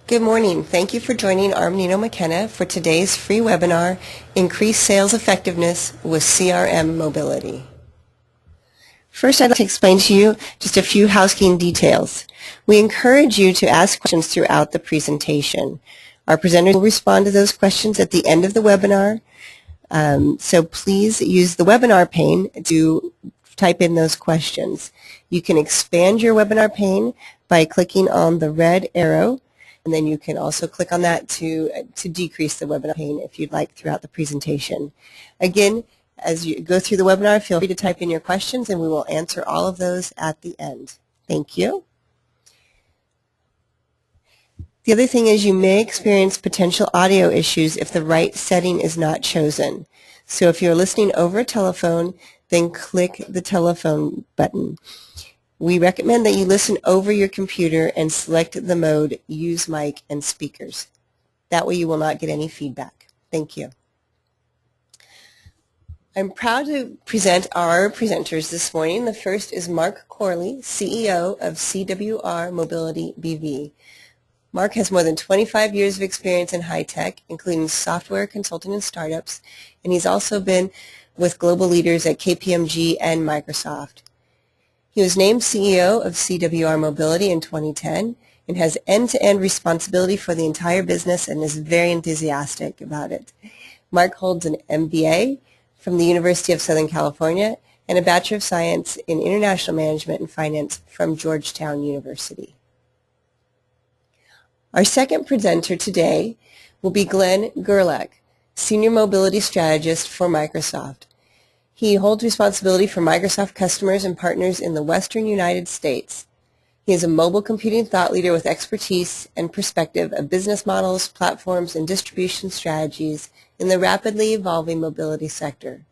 Good morning. Thank you for joining Armanino McKenna for today's free webinar, Increase Sales Effectiveness with CRM Mobility. First, I'd like to explain to you just a few housekeeping details. We encourage you to ask questions throughout the presentation. Our presenters will respond to those questions at the end of the webinar, so please use the webinar pane to type in those questions. You can expand your webinar pane by clicking on the red arrow, and then you can also click on that to decrease the webinar pane if you'd like throughout the presentation. Again, as you go through the webinar, feel free to type in your questions and we will answer all of those at the end. Thank you. The other thing is you may experience potential audio issues if the right setting is not chosen. So if you're listening over a telephone, then click the telephone button. We recommend that you listen over your computer and select the mode Use Mic and Speakers. That way you will not get any feedback. Thank you. I'm proud to present our presenters this morning. The first is Mark Corley, CEO of CWR Mobility BV. Mark has more than 25 years of experience in high tech, including software consulting and startups, and he's also been with global leaders at KPMG and Microsoft. He was named CEO of CWR Mobility in 2010 and has end-to-end responsibility for the entire business and is very enthusiastic about it. Mark holds an MBA from the University of Southern California and a Bachelor of Science in International Management and Finance from Georgetown University. Our second presenter today will be Glenn Gerlach, Senior Mobility Strategist for Microsoft. He holds responsibility for Microsoft customers and partners in the Western United States. He is a mobile computing thought leader with expertise and perspective of business models, platforms, and distribution strategies in the rapidly evolving mobility sector.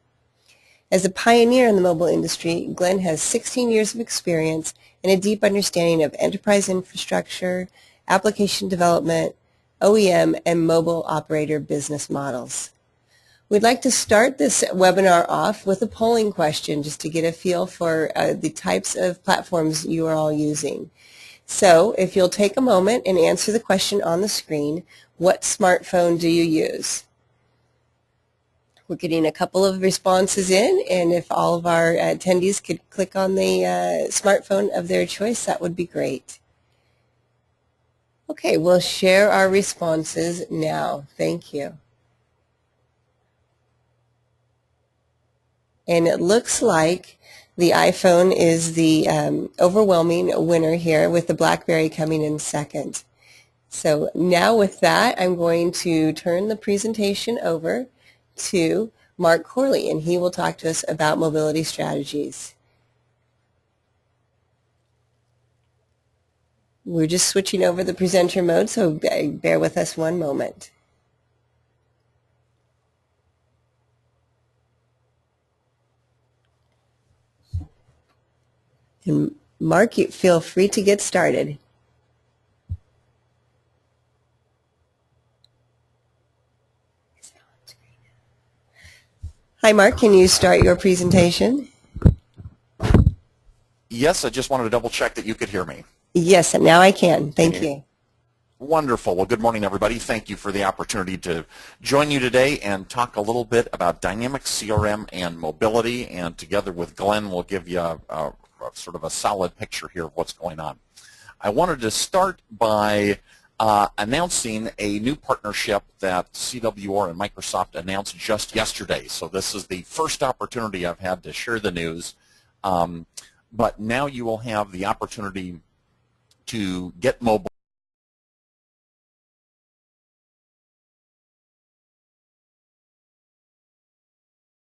As a pioneer in the mobile industry, Glenn has 16 years of experience and a deep understanding of enterprise infrastructure, application development, OEM, and mobile operator business models. We'd like to start this webinar off with a polling question just to get a feel for the types of platforms you are all using. So if you'll take a moment and answer the question on the screen, what smartphone do you use? We're getting a couple of responses in, and if all of our attendees could click on the smartphone of their choice, that would be great. Okay, we'll share our responses now. Thank you. And it looks like the iPhone is the overwhelming winner here, with the BlackBerry coming in second. So now with that, I'm going to turn the presentation over to Mark Corley, and he will talk to us about mobility strategies. We're just switching over the presenter mode, so bear with us one moment. And Mark, you feel free to get started. Hi, Mark. Can you start your presentation? Yes, I just wanted to double check that you could hear me. Yes, and now I can. Thank you. Wonderful. Well, good morning, everybody. Thank you for the opportunity to join you today and talk a little bit about dynamic CRM and mobility. And together with Glenn, we'll give you a sort of a solid picture here of what's going on. I wanted to start by announcing a new partnership that CWR and Microsoft announced just yesterday. So this is the first opportunity I've had to share the news. But now you will have the opportunity to get mobile